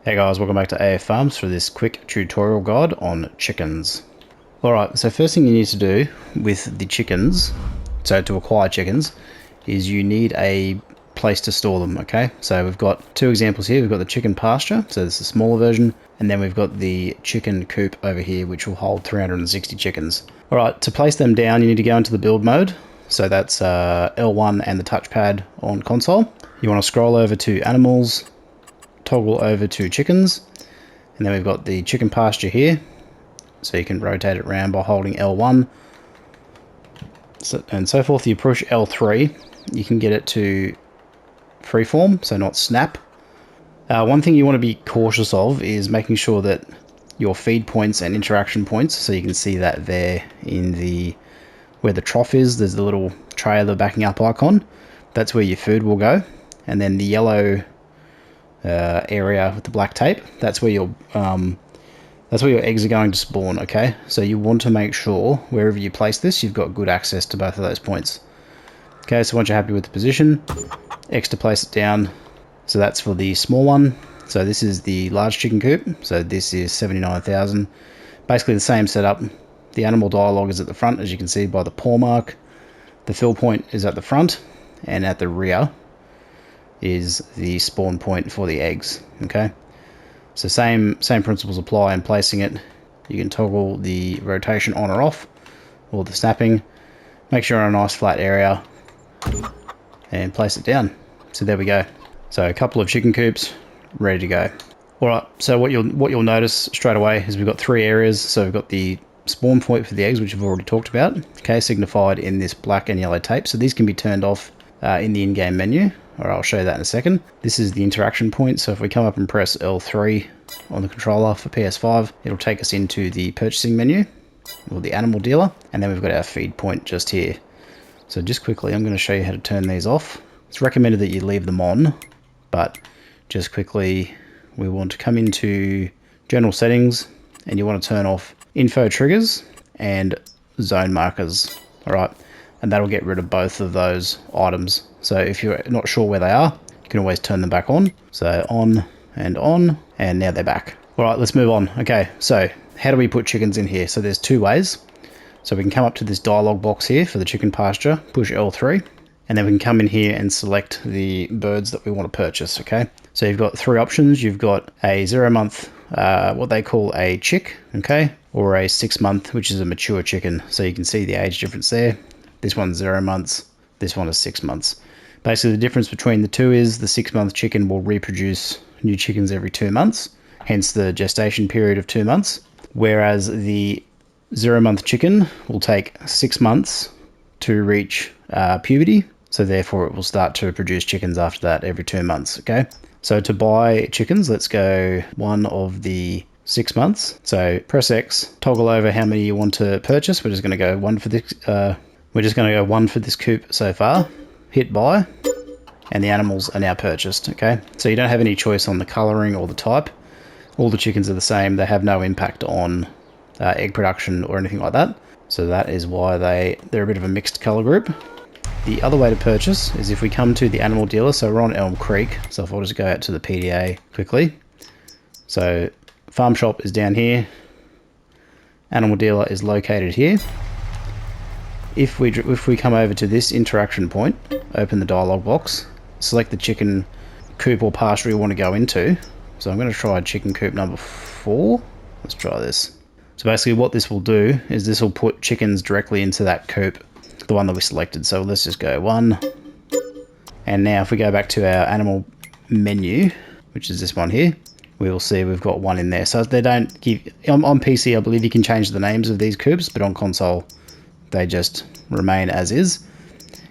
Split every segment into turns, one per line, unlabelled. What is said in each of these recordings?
Hey guys, welcome back to AF Farms for this quick tutorial guide on chickens. Alright, so first thing you need to do with the chickens, so to acquire chickens, is you need a place to store them, okay? So we've got two examples here. We've got the chicken pasture, so this is a smaller version, and then we've got the chicken coop over here, which will hold 360 chickens. Alright, to place them down, you need to go into the build mode. So that's L1 and the touchpad on console. You want to scroll over to animals, toggle over to chickens, and then we've got the chicken pasture here, so you can rotate it around by holding L1 and so forth. You push L3, you can get it to freeform, so not snap. One thing you want to be cautious of is making sure that your feed points and interaction points, so you can see that there in the where the trough is, there's the little trailer backing up icon. That's where your food will go, and then the yellow area with the black tape, that's where your eggs are going to spawn. Okay, so you want to make sure wherever you place this, you've got good access to both of those points. Okay, so once you're happy with the position, X to place it down. So that's for the small one. So this is the large chicken coop, so this is 79,000. Basically the same setup. The animal dialogue is at the front, as you can see by the paw mark. The fill point is at the front, and at the rear is the spawn point for the eggs. Okay, so same principles apply in placing it. You can toggle the rotation on or off, or the snapping. Make sure you're on a nice flat area and place it down. So there we go. So a couple of chicken coops ready to go. Alright, so what you'll notice straight away is we've got three areas. So we've got the spawn point for the eggs, which we've already talked about, okay, signified in this black and yellow tape. So these can be turned off in the in-game menu, or I'll show you that in a second. This is the interaction point, so if we come up and press L3 on the controller for PS5, it'll take us into the purchasing menu, or the animal dealer, and then we've got our feed point just here. So just quickly, I'm going to show you how to turn these off. It's recommended that you leave them on, but just quickly, we want to come into general settings, and you want to turn off info triggers and zone markers. Alright, and that'll get rid of both of those items. So if you're not sure where they are, you can always turn them back on. So on, and now they're back. Alright, let's move on. Okay, so how do we put chickens in here? So there's two ways. So we can come up to this dialog box here for the chicken pasture, push L3, and then we can come in here and select the birds that we want to purchase, okay? So you've got three options. You've got a 0 month, what they call a chick, okay? Or a 6 month, which is a mature chicken. So you can see the age difference there. This one's 0 months, this one is 6 months. Basically the difference between the two is the 6 month chicken will reproduce new chickens every 2 months, hence the gestation period of 2 months. Whereas the 0 month chicken will take 6 months to reach puberty. So therefore it will start to produce chickens after that every 2 months, okay? So to buy chickens, let's go one of the 6 months. So press X, toggle over how many you want to purchase. We're just going to go one for this. We're just going to go one for this coop so far. Hit buy, and the animals are now purchased. Okay, so you don't have any choice on the coloring or the type. All the chickens are the same. They have no impact on egg production or anything like that. So that is why they're a bit of a mixed color group. The other way to purchase is if we come to the animal dealer. So we're on Elm Creek. So if I'll just go out to the PDA quickly. So farm shop is down here. Animal dealer is located here. If we come over to this interaction point, open the dialog box, select the chicken coop or pasture you want to go into. So I'm going to try chicken coop number 4. Let's try this. So basically what this will do is this will put chickens directly into that coop, the one that we selected. So let's just go 1. And now if we go back to our animal menu, which is this one here, we will see we've got 1 in there. So they don't give, on PC I believe you can change the names of these coops, but on console they just remain as is.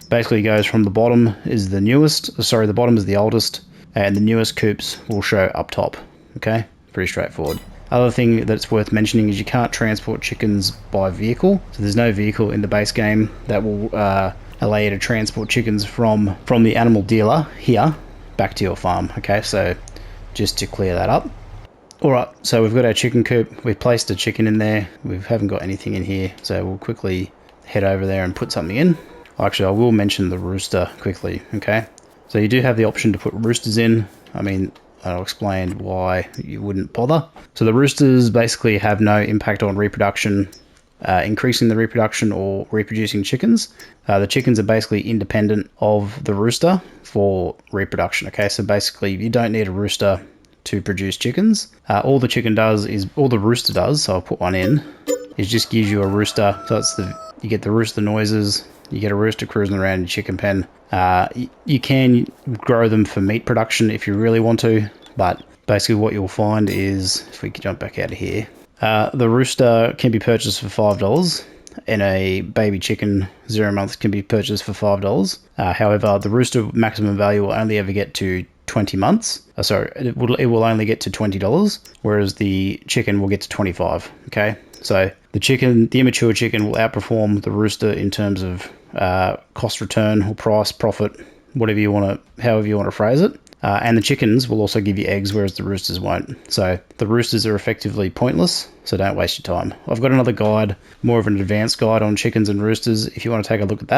Basically goes from the bottom is the newest, sorry, the bottom is the oldest, and the newest coops will show up top. Okay, pretty straightforward. Other thing that's worth mentioning is you can't transport chickens by vehicle. So there's no vehicle in the base game that will allow you to transport chickens from the animal dealer here back to your farm. Okay, so just to clear that up. Alright, so we've got our chicken coop. We've placed a chicken in there. We haven't got anything in here, so we'll quickly head over there and put something in. Actually, I will mention the rooster quickly, okay? So you do have the option to put roosters in. I mean, I'll explain why you wouldn't bother. So the roosters basically have no impact on reproduction, increasing the reproduction or reproducing chickens. The chickens are basically independent of the rooster for reproduction. Okay, so basically you don't need a rooster to produce chickens. All the rooster does, so I'll put one in, is just gives you a rooster. So you get the rooster noises, you get a rooster cruising around your chicken pen. You can grow them for meat production if you really want to, but basically what you'll find is, if we can jump back out of here, the rooster can be purchased for $5, and a baby chicken 0 months can be purchased for $5. However, the rooster maximum value will only ever get to 20 months. It will only get to $20, whereas the chicken will get to 25. Okay, so the immature chicken will outperform the rooster in terms of cost return or price profit, however you want to phrase it. And the chickens will also give you eggs, whereas the roosters won't. So the roosters are effectively pointless, so don't waste your time. I've got another guide, more of an advanced guide on chickens and roosters, if you want to take a look at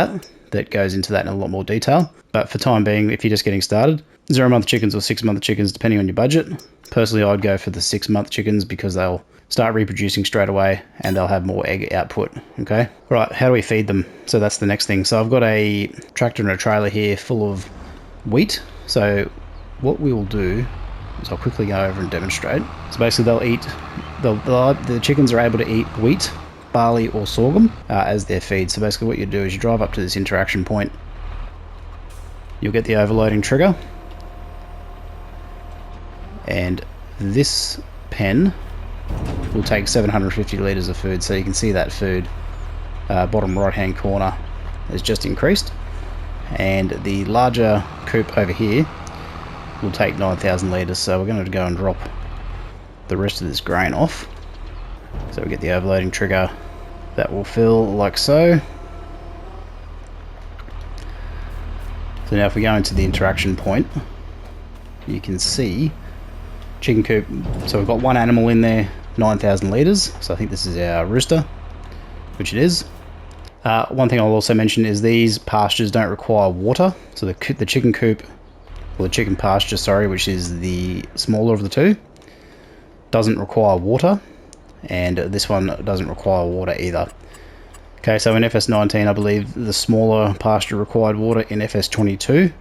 that goes into that in a lot more detail. But for time being, if you're just getting started, 0 month chickens or 6 month chickens, depending on your budget. Personally, I'd go for the 6 month chickens because they'll start reproducing straight away and they'll have more egg output. Okay, right, how do we feed them? So that's the next thing. So I've got a tractor and a trailer here full of wheat. So what we will do is I'll quickly go over and demonstrate. So basically the chickens are able to eat wheat, barley or sorghum as their feed. So basically what you do is you drive up to this interaction point, you'll get the overloading trigger, and this pen will take 750 litres of food. So you can see that food, bottom right hand corner, has just increased, and the larger coop over here will take 9,000 litres. So we're going to go and drop the rest of this grain off. So we get the overloading trigger, that will fill like so. So now if we go into the interaction point, you can see chicken coop. So we've got one animal in there, 9,000 litres. So I think this is our rooster, which it is. One thing I'll also mention is these pastures don't require water. So the chicken coop, or the chicken pasture, sorry, which is the smaller of the two, doesn't require water, and this one doesn't require water either. Okay, so in FS19, I believe the smaller pasture required water. In FS22,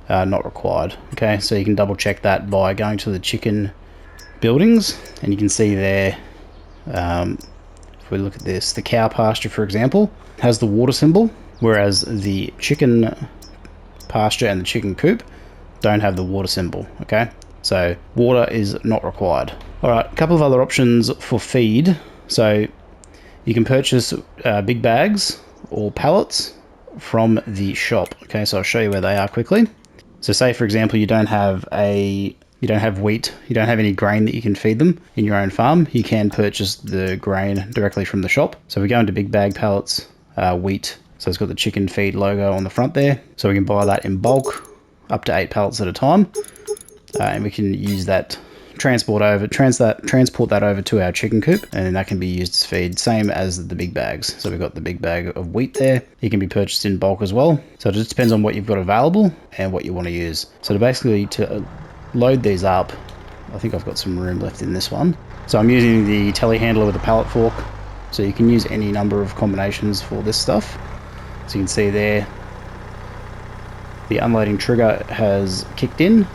not required. Okay, so you can double check that by going to the chicken buildings, and you can see there, if we look at this, the cow pasture, for example, has the water symbol, whereas the chicken pasture and the chicken coop don't have the water symbol. Okay, so water is not required. All right, a couple of other options for feed. So you can purchase big bags or pallets from the shop. Okay, so I'll show you where they are quickly. So say for example you don't have wheat, you don't have any grain that you can feed them in your own farm, you can purchase the grain directly from the shop. So we go into big bag pallets, wheat. So it's got the chicken feed logo on the front there. So we can buy that in bulk, up to 8 pallets at a time, and we can use that, transport that over to our chicken coop, and then that can be used as feed, same as the big bags. So we've got the big bag of wheat there. It can be purchased in bulk as well. So it just depends on what you've got available and what you want to use. So to load these up, I think I've got some room left in this one. So I'm using the telehandler with a pallet fork. So you can use any number of combinations for this stuff. So you can see there, the unloading trigger has kicked in,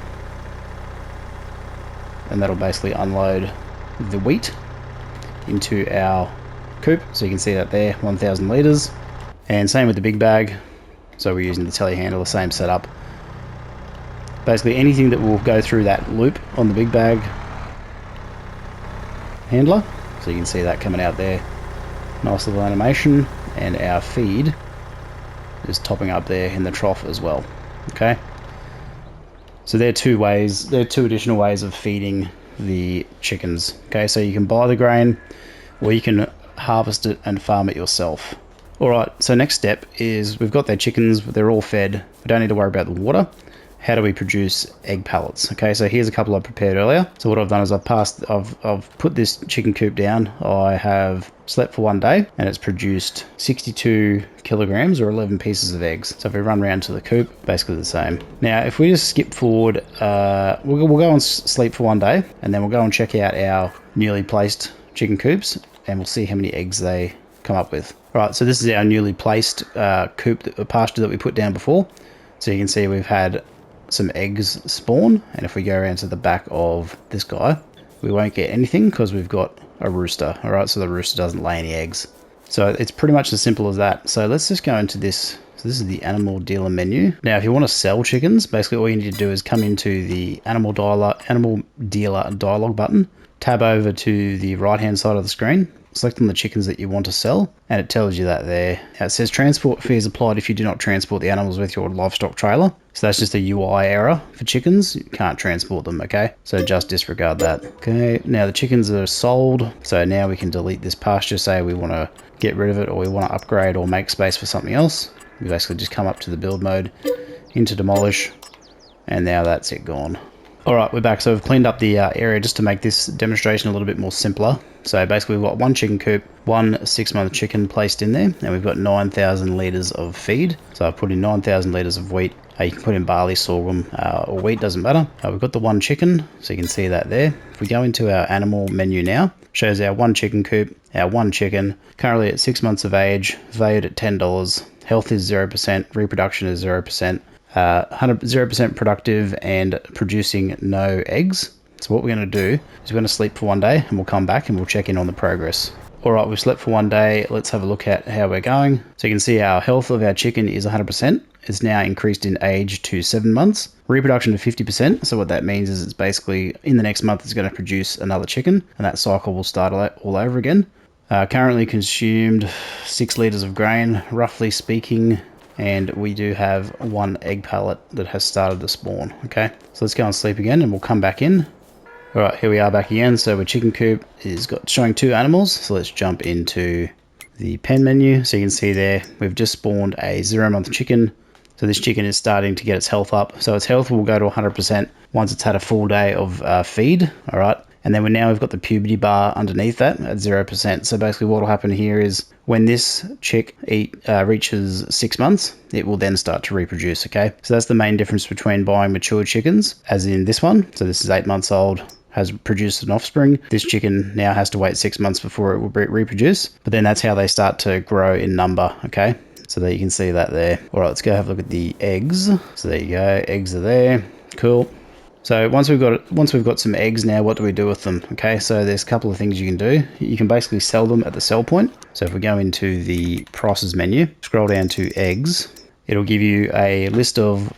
and that'll basically unload the wheat into our coop. So you can see that there, 1,000 litres. And same with the big bag. So we're using the telehandler, the same setup. Basically anything that will go through that loop on the big bag handler. So you can see that coming out there. Nice little animation. And our feed is topping up there in the trough as well. Okay. So there are two additional ways of feeding the chickens. Okay, so you can buy the grain, or you can harvest it and farm it yourself. All right, so next step is we've got their chickens, they're all fed. We don't need to worry about the water. how do we produce egg pellets? Okay, so here's a couple I prepared earlier. So what I've done is I've put this chicken coop down. I have slept for 1 day and it's produced 62 kilograms or 11 pieces of eggs. So if we run around to the coop, basically the same. Now, if we just skip forward, we'll go and sleep for 1 day and then we'll go and check out our newly placed chicken coops and we'll see how many eggs they come up with. All right, so this is our newly placed pasture that we put down before. So you can see we've had some eggs spawn, and if we go around to the back of this guy, we won't get anything because we've got a rooster. All right, so the rooster doesn't lay any eggs. So it's pretty much as simple as that. So let's just go into this. So this is the animal dealer menu. Now, if you want to sell chickens, basically all you need to do is come into the animal dealer dialog button, tab over to the right hand side of the screen, select on the chickens that you want to sell, and it tells you that there. Now it says transport fees applied if you do not transport the animals with your livestock trailer. So that's just a UI error for chickens. You can't transport them, okay? So just disregard that. Okay, now the chickens are sold. So now we can delete this pasture, say we want to get rid of it or we want to upgrade or make space for something else. We basically just come up to the build mode, into demolish, and now that's it gone. All right, we're back. So we've cleaned up the area just to make this demonstration a little bit more simpler. So basically we've got one chicken coop, one 6-month chicken placed in there, and we've got 9,000 litres of feed. So I've put in 9,000 litres of wheat. You can put in barley, sorghum, or wheat, doesn't matter. We've got the one chicken, so you can see that there. If we go into our animal menu now, shows our one chicken coop, our one chicken, currently at 6 months of age, valued at $10. Health is 0%, reproduction is 0%. 0% productive and producing no eggs. So what we're going to do is we're going to sleep for 1 day and we'll come back and we'll check in on the progress. All right, we've slept for 1 day. Let's have a look at how we're going. So you can see our health of our chicken is 100%. It's now increased in age to 7 months. Reproduction to 50%. So what that means is it's basically in the next month it's going to produce another chicken and that cycle will start all over again. Currently consumed 6 litres of grain, roughly speaking. And we do have one egg pellet that has started to spawn. Okay, so let's go and sleep again and we'll come back in. All right, here we are back again. So our chicken coop is showing 2 animals. So let's jump into the pen menu. So you can see there, we've just spawned a 0-month chicken. So this chicken is starting to get its health up. So its health will go to 100% once it's had a full day of feed. All right. And then we've got the puberty bar underneath that at 0%. So basically what will happen here is when this chick reaches 6 months, it will then start to reproduce, okay? So that's the main difference between buying mature chickens, as in this one. So this is 8 months old, has produced an offspring. This chicken now has to wait 6 months before it will reproduce. But then that's how they start to grow in number, okay? So there you can see that there. All right, let's go have a look at the eggs. So there you go, eggs are there, cool. So once we've got some eggs now, what do we do with them? Okay, so there's a couple of things you can do. You can basically sell them at the sell point. So if we go into the prices menu, scroll down to eggs, it'll give you a list of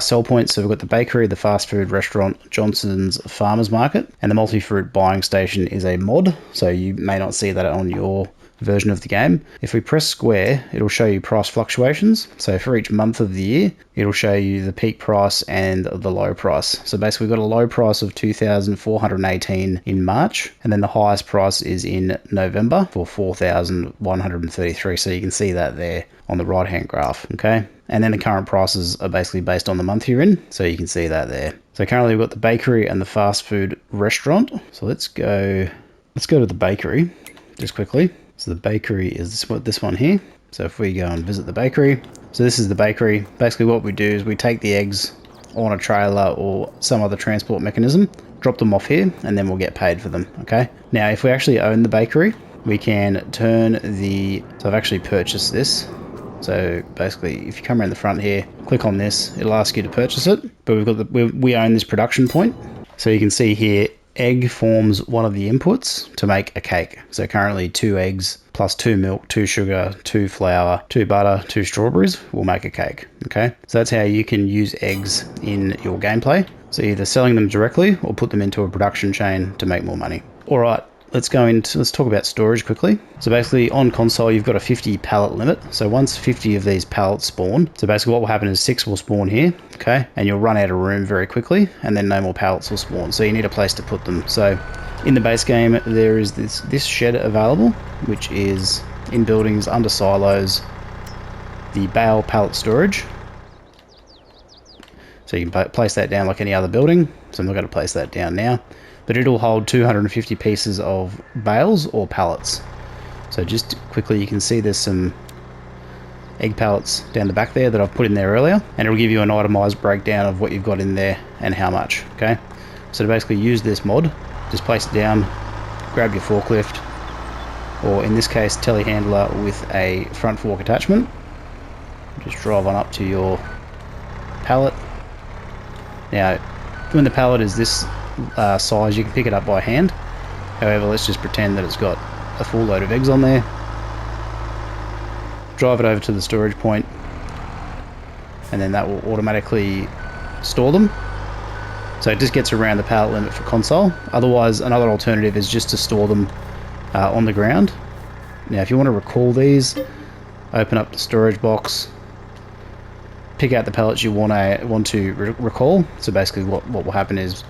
sell points. So we've got the bakery, the fast food restaurant, Johnson's farmers market, and the multi-fruit buying station is a mod. So you may not see that on your version of the game. If we press square, it'll show you price fluctuations. So for each month of the year, it'll show you the peak price and the low price. So basically we've got a low price of 2,418 in March, and then the highest price is in November for 4,133. So you can see that there on the right hand graph, okay? And then the current prices are basically based on the month you're in, so you can see that there. So currently we've got the bakery and the fast food restaurant. So let's go to the bakery just quickly. So the bakery is this one here. So if we go and visit the bakery, so this is the bakery. Basically what we do is we take the eggs on a trailer or some other transport mechanism, drop them off here, and then we'll get paid for them, okay? Now, if we actually own the bakery, we can turn so I've actually purchased this. So basically, if you come around the front here, click on this, it'll ask you to purchase it. But we own this production point. So you can see here, egg forms one of the inputs to make a cake. So currently 2 eggs plus 2 milk, 2 sugar, 2 flour, 2 butter, 2 strawberries will make a cake. Okay, so that's how you can use eggs in your gameplay. So either selling them directly or put them into a production chain to make more money. All right, let's talk about storage quickly. So basically on console, you've got a 50 pallet limit. So once 50 of these pallets spawn, so basically what will happen is 6 will spawn here, okay? And you'll run out of room very quickly, and then no more pallets will spawn. So you need a place to put them. So in the base game, there is this shed available, which is in buildings under silos, the bale pallet storage. So So you can place that down like any other building. So I'm not going to place that down now. But it'll hold 250 pieces of bales or pallets. So just quickly, you can see there's some egg pallets down the back there that I've put in there earlier. And it'll give you an itemized breakdown of what you've got in there and how much, okay? So to basically use this mod, just place it down, grab your forklift, or in this case, telehandler with a front fork attachment. Just drive on up to your pallet. Now, when the pallet is this size, you can pick it up by hand. However, let's just pretend that it's got a full load of eggs on there. Drive it over to the storage point, and then that will automatically store them. So it just gets around the pallet limit for console. Otherwise, another alternative is just to store them on the ground. Now, if you want to recall these, open up the storage box, pick out the pellets you want to recall. So basically what will happen is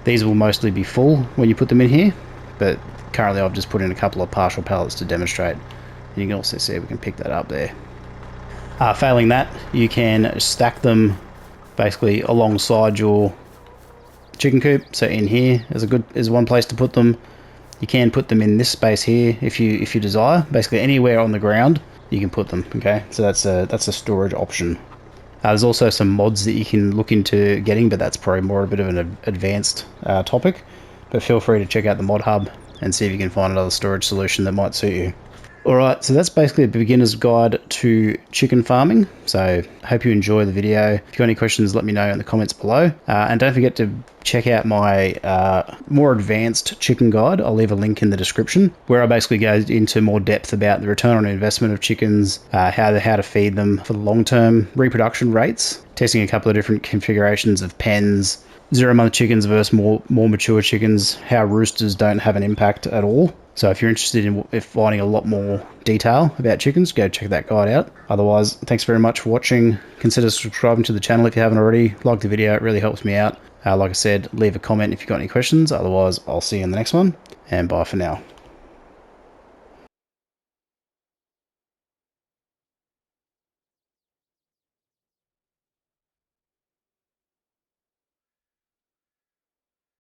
these will mostly be full when you put them in here, but currently I've just put in a couple of partial pallets to demonstrate. And you can also see we can pick that up there. Failing that, you can stack them basically alongside your chicken coop. So in here is one place to put them. You can put them in this space here if you desire. Basically anywhere on the ground you can put them. Okay, so that's a storage option. There's also some mods that you can look into getting, but that's probably more a bit of an advanced topic. But feel free to check out the mod hub and see if you can find another storage solution that might suit you. Alright, so that's basically a beginner's guide to chicken farming. So I hope you enjoy the video. If you've got any questions, let me know in the comments below. And don't forget to check out my more advanced chicken guide. I'll leave a link in the description, where I basically go into more depth about the return on investment of chickens, how to feed them for the long-term, reproduction rates, testing a couple of different configurations of pens, 0-month chickens versus more mature chickens, how roosters don't have an impact at all. So if you're interested in finding a lot more detail about chickens, go check that guide out. Otherwise, thanks very much for watching. Consider subscribing to the channel if you haven't already. Like the video, it really helps me out. Like I said, leave a comment if you've got any questions. Otherwise, I'll see you in the next one, and bye for now.